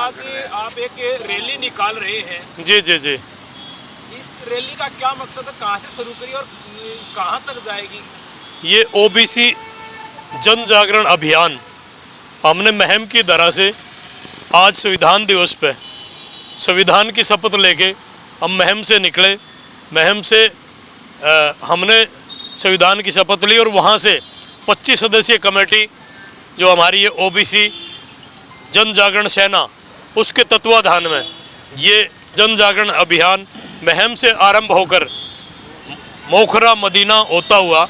आज आप एक रैली निकाल रहे हैं। जी जी जी। इस रैली का क्या मकसद है, कहाँ से शुरू करी और कहाँ तक जाएगी? ये ओबीसी जन जागरण अभियान हमने महम की तरह से आज संविधान दिवस पे संविधान की शपथ लेके हम महम से निकले। महम से हमने संविधान की शपथ ली और वहाँ से 25 सदस्यीय कमेटी जो हमारी ये ओबीसी जन जागरण सेना उसके तत्वाधान में ये जन जागरण अभियान महम से आरंभ होकर मोखरा मदीना होता हुआ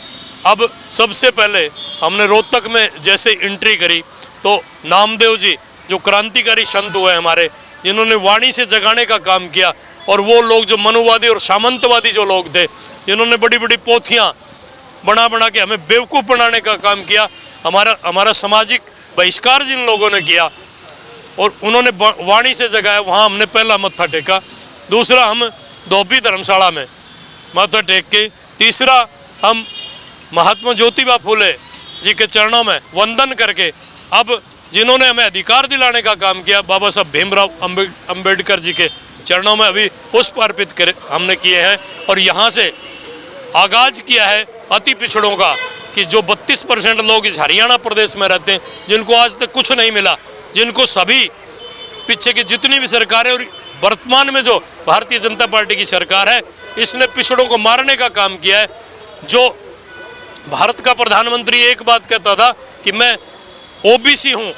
अब सबसे पहले हमने रोहतक में जैसे एंट्री करी तो नामदेव जी जो क्रांतिकारी संत हुए हमारे, जिन्होंने वाणी से जगाने का काम किया, और वो लोग जो मनुवादी और सामंतवादी जो लोग थे, जिन्होंने बड़ी बड़ी पोथियाँ बना बना के हमें बेवकूफ़ बनाने का काम किया, हमारा सामाजिक बहिष्कार जिन लोगों ने किया और उन्होंने वाणी से जगाया, वहाँ हमने पहला मत्था टेका। दूसरा हम धोबी धर्मशाला में माथा टेक के, तीसरा हम महात्मा ज्योतिबा फूले जी के चरणों में वंदन करके अब जिन्होंने हमें अधिकार दिलाने का काम किया, बाबा साहब भीमराव अंबेडकर जी के चरणों में अभी पुष्प अर्पित करे हमने किए हैं। और यहाँ से आगाज किया है अति पिछड़ों का कि जो 32% लोग इस हरियाणा प्रदेश में रहते हैं, जिनको आज तक कुछ नहीं मिला, जिनको सभी पीछे की जितनी भी सरकारें और वर्तमान में जो भारतीय जनता पार्टी की सरकार है, इसने पिछड़ों को मारने का काम किया है। जो भारत का प्रधानमंत्री एक बात कहता था कि मैं ओबीसी हूँ,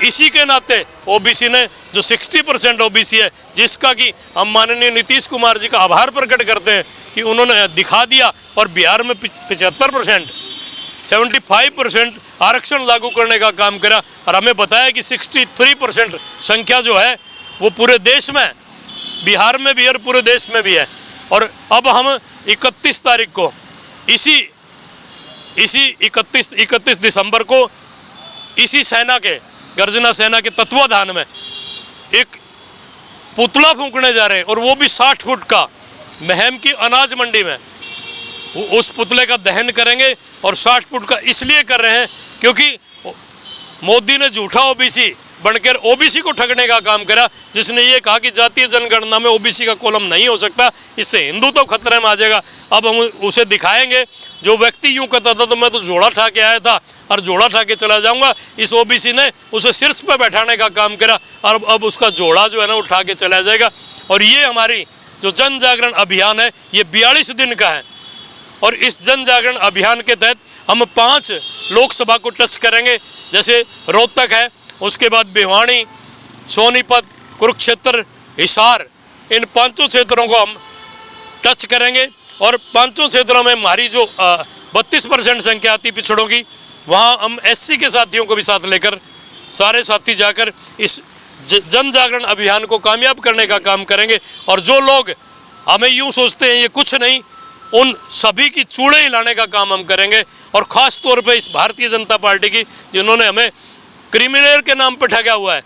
इसी के नाते ओबीसी ने जो 60% ओबीसी है, जिसका कि हम माननीय नीतीश कुमार जी का आभार प्रकट करते हैं कि उन्होंने दिखा दिया और बिहार में 75% 75% आरक्षण लागू करने का काम करा और हमें बताया कि 63% संख्या जो है वो पूरे देश में, बिहार में भी और पूरे देश में भी है। और अब हम 31 तारीख को इसी 31 दिसंबर को इसी सेना के, गर्जना सेना के तत्वाधान में एक पुतला फूंकने जा रहे हैं, और वो भी 60 फुट का महम की अनाज मंडी में उस पुतले का दहन करेंगे। और 60 फुट का इसलिए कर रहे हैं क्योंकि मोदी ने झूठा ओबीसी बनकर ओबीसी को ठगने का काम करा, जिसने ये कहा कि जातीय जनगणना में ओबीसी का कॉलम नहीं हो सकता, इससे हिंदू तो खतरे में आ जाएगा। अब हम उसे दिखाएंगे। जो व्यक्ति यूं कहता था तो मैं तो जोड़ा ठा के आया था और जोड़ा ठा के चला जाऊंगा, इस ओबीसी ने उसे शीर्ष पर बैठाने का काम करा और अब उसका जोड़ा जो है ना उठा के चला जाएगा। और ये हमारी जो जन जागरण अभियान है ये 42 दिन का है, और इस जन जागरण अभियान के तहत हम 5 लोकसभा को टच करेंगे। जैसे रोहतक है, उसके बाद भिवानी, सोनीपत, कुरुक्षेत्र, हिसार, इन 5 क्षेत्रों को हम टच करेंगे। और 5 क्षेत्रों में हमारी जो 32% संख्या आती पिछड़ों की, वहाँ हम एससी के साथियों को भी साथ लेकर सारे साथी जाकर इस जन जागरण अभियान को कामयाब करने का काम करेंगे। और जो लोग हमें यूँ सोचते हैं ये कुछ नहीं, उन सभी की चूड़े हिलाने का काम हम करेंगे। और ख़ास तौर पे इस भारतीय जनता पार्टी की, जिन्होंने हमें क्रिमिनल के नाम पर ठगा हुआ है।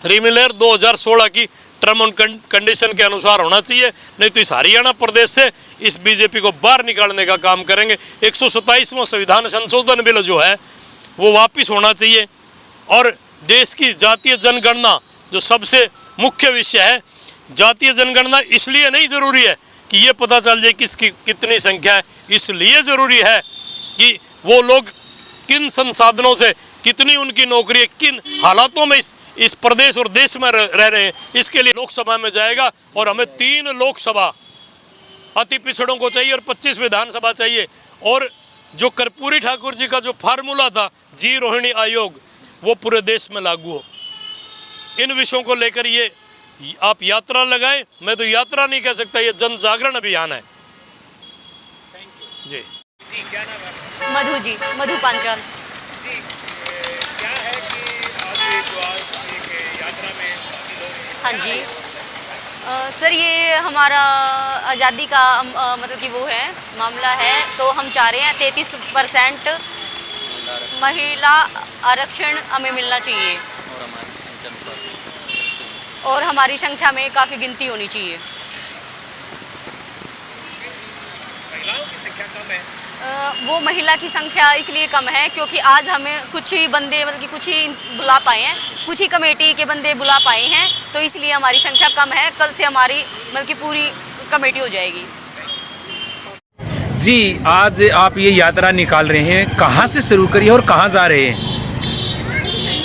क्रिमिनल 2016 की टर्म एंड कंडीशन के अनुसार होना चाहिए, नहीं तो इस हरियाणा प्रदेश से इस बीजेपी को बाहर निकालने का काम करेंगे। 127वां संविधान संशोधन बिल जो है वो वापस होना चाहिए। और देश की जातीय जनगणना जो सबसे मुख्य विषय है, जातीय जनगणना इसलिए नहीं ज़रूरी है कि ये पता चल जाए किसकी कितनी संख्या है, इसलिए ज़रूरी है कि वो लोग किन संसाधनों से, कितनी उनकी नौकरी है, किन हालातों में इस प्रदेश और देश में रह रहे हैं, इसके लिए लोकसभा में जाएगा। और हमें 3 लोकसभा अति पिछड़ों को चाहिए और 25 विधानसभा चाहिए। और जो कर्पूरी ठाकुर जी का जो फार्मूला था जी रोहिणी आयोग, वो पूरे देश में लागू हो। इन विषयों को लेकर ये आप यात्रा लगाएं, मैं तो यात्रा नहीं कह सकता, ये जन जागरण अभियान है। जी जी, क्या नाम है? मधु जी, मधु पांचाल जी। क्या है कि आज जो आज एक यात्रा में शामिल हो? हाँ जी। सर ये हमारा आज़ादी का मतलब कि वो है मामला है, तो हम चाह रहे हैं 33% महिला आरक्षण हमें मिलना चाहिए और हमारी संख्या में काफ़ी गिनती होनी चाहिए। महिलाओं की संख्या कम है। वो महिला की संख्या इसलिए कम है क्योंकि आज हमें कुछ ही बंदे मतलब कि कुछ ही बुला पाए हैं, कुछ ही कमेटी के बंदे बुला पाए हैं, तो इसलिए हमारी संख्या कम है। कल से हमारी मतलब कि पूरी कमेटी हो जाएगी। जी, आज आप ये यात्रा निकाल रहे हैं, कहाँ से शुरू करी और कहाँ जा रहे हैं?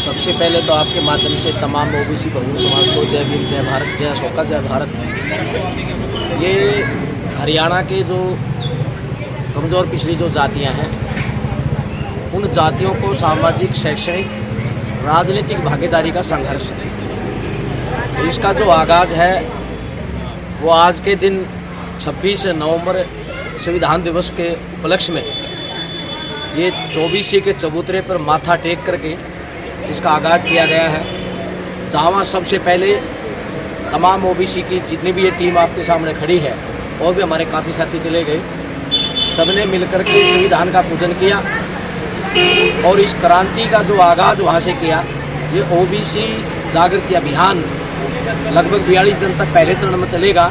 सबसे पहले तो आपके माध्यम से तमाम ओबीसी बहुजन समाज को जय भीम, जय भारत, जय अशोका, जय भारत। ये हरियाणा के जो कमज़ोर पिछड़ी जो जातियां हैं, उन जातियों को सामाजिक, शैक्षणिक, राजनीतिक भागीदारी का संघर्ष है। इसका जो आगाज़ है वो आज के दिन 26 नवंबर संविधान दिवस के उपलक्ष्य में ये 24 के चबूतरे पर माथा टेक करके इसका आगाज़ किया गया है, जहाँ सबसे पहले तमाम ओबीसी की जितनी भी ये टीम आपके सामने खड़ी है और भी हमारे काफ़ी साथी चले गए, सबने मिलकर के संविधान का पूजन किया और इस क्रांति का जो आगाज़ वहाँ से किया। ये ओबीसी जागृति अभियान लगभग 42 दिन तक पहले चरण में चलेगा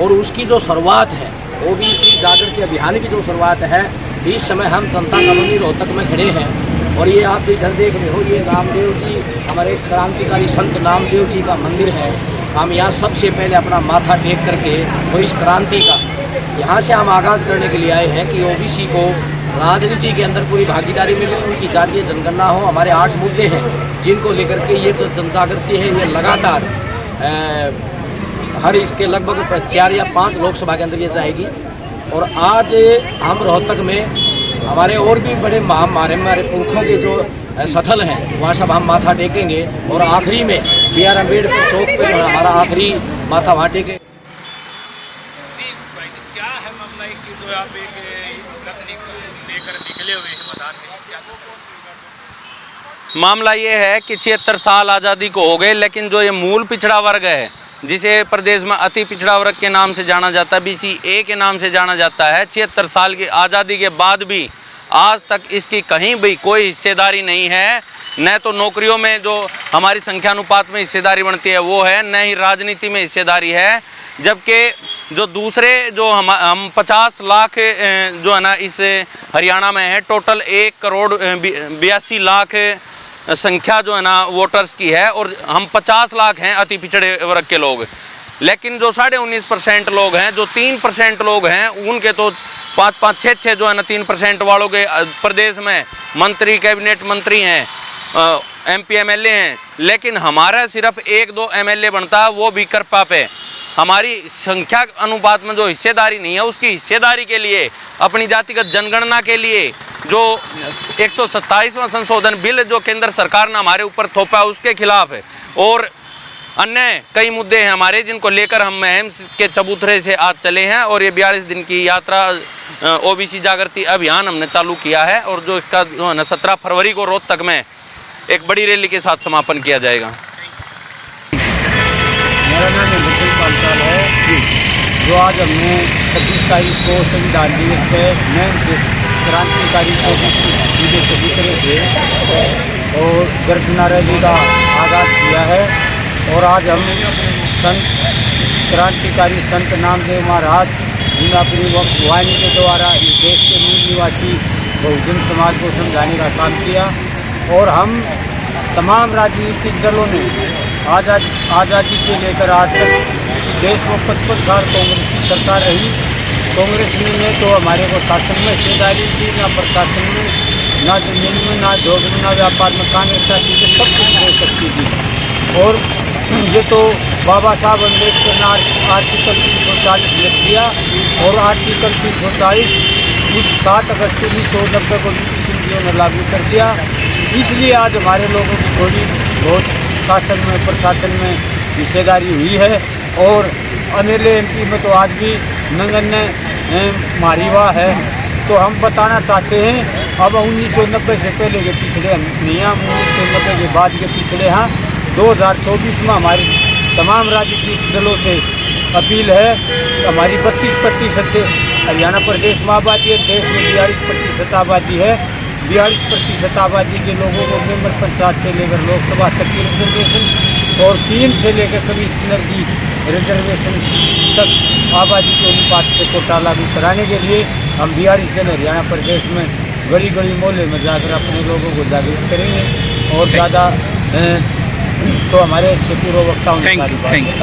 और उसकी जो शुरुआत है, ओबीसी जागृति अभियान की जो शुरुआत है, इस समय हम जनता कॉलोनी रोहतक में खड़े हैं और ये आप इधर देख रहे हो, ये नामदेव जी हमारे क्रांतिकारी संत नामदेव जी का मंदिर है। हम यहाँ सबसे पहले अपना माथा टेक करके और इस क्रांति का यहाँ से हम आगाज़ करने के लिए आए हैं कि ओबीसी को राजनीति के अंदर पूरी भागीदारी मिले, उनकी जातीय जनगणना हो। हमारे 8 मुद्दे हैं जिनको लेकर के ये जो जनजागृति है ये लगातार हर इसके लगभग 4 या 5 लोकसभा के अंदर ये जाएगी। और आज हम रोहतक में हमारे और भी बड़े हमारे पुरखों के जो स्थल हैं वहाँ सब हम माथा टेकेंगे और आखिरी में BR अम्बेडकर चौक पर हमारा आखिरी माथा वहाँ टेके। जी भाई जी, क्या है मामला कि जो आप एक लेकर निकले हुए हैं मैदान में, क्या मामला ये है कि 76 साल आज़ादी को हो गए, लेकिन जो ये मूल पिछड़ा वर्ग है जिसे प्रदेश में अति पिछड़ा वर्ग के नाम से जाना जाता है, BCA के नाम से जाना जाता है, 76 साल की आज़ादी के बाद भी आज तक इसकी कहीं भी कोई हिस्सेदारी नहीं है। न तो नौकरियों में जो हमारी संख्यानुपात में हिस्सेदारी बनती है वो है, न ही राजनीति में हिस्सेदारी है। जबकि जो दूसरे जो हम 50 लाख जो है ना इस हरियाणा में है, टोटल 1 करोड़ 82 लाख संख्या जो है ना वोटर्स की है और हम 50 लाख हैं अति पिछड़े वर्ग के लोग। लेकिन जो 19.5% लोग हैं, जो 3% लोग हैं, उनके तो 5-5, 6-6 जो है ना 3% वालों के प्रदेश में मंत्री, कैबिनेट मंत्री हैं, MP MLA हैं। लेकिन हमारा सिर्फ 1-2 MLA बनता है, वो भी कृपा पे। हमारी संख्या अनुपात में जो हिस्सेदारी नहीं है, उसकी हिस्सेदारी के लिए, अपनी जातिगत जनगणना के लिए जो 127वां संशोधन बिल जो केंद्र सरकार ने हमारे ऊपर थोपा है उसके खिलाफ है। और अन्य कई मुद्दे हैं हमारे जिनको लेकर हम एम्स के चबूतरे से आज चले हैं और ये 42 दिन की यात्रा ओबीसी जागृति अभियान हमने चालू किया है और जो इसका जो है ना 17 फरवरी को रोहतक में एक बड़ी रैली के साथ समापन किया जाएगा। मेरा नाम मुकुल पांचाल है। जो आज हमने 26 तारीख को संविधान दिवस पे मैं क्रांतिकारी के चबूतरे से और गर्जना रैली का आगाज़ किया है और आज हम संत क्रांतिकारी संत नामदेव महाराज जिन्हें अपनी वाणी के द्वारा इस देश के मूल निवासी बहुजन समाज को समझाने का काम किया और हम तमाम राजनीतिक दलों ने आज़ादी से लेकर आज तक देश में 55 साल कांग्रेस की सरकार रही। कांग्रेस ने तो हमारे को शासन में हिस्सेदारी दी, ना प्रशासन में, ना जमीन में, ना जोग में, ना व्यापार में। कांग्रेस चाहती थी सब कुछ दे सकती थी और ये तो बाबा साहब अम्बेडकर ने आर्टिकल 340 लिख दिया और आर्टिकल 340 उस 7 अगस्त 1990 को ने लागू कर दिया। इसलिए आज हमारे लोगों की थोड़ी बहुत शासन में, प्रशासन में हिस्सेदारी हुई है और MLA MP में तो आज भी नंगन्य मारीवा है। तो हम बताना चाहते हैं अब 1990 से पहले के पिछड़े हम नहीं, हम 1990 के बाद के पिछड़े हैं। 2024 में हमारे तमाम राजनीतिक दलों से अपील है, हमारी 32% हरियाणा प्रदेश में आबादी है, देश में 42% आबादी है। 42% आबादी के लोगों को मेंबर पंचायत से लेकर लोकसभा तक की रिजर्वेशन और 3 से लेकर 24 एनर्जी रिजर्वेशन तक आबादी के अनुपात से कोटा लागू कराने के लिए हम 42 दिन हरियाणा प्रदेश में गली गली मोहल्ले में जाकर अपने लोगों को जागरूक करेंगे और ज़्यादा तो हमारे से पूर्व वक्ताओं ने सारी बात बताई।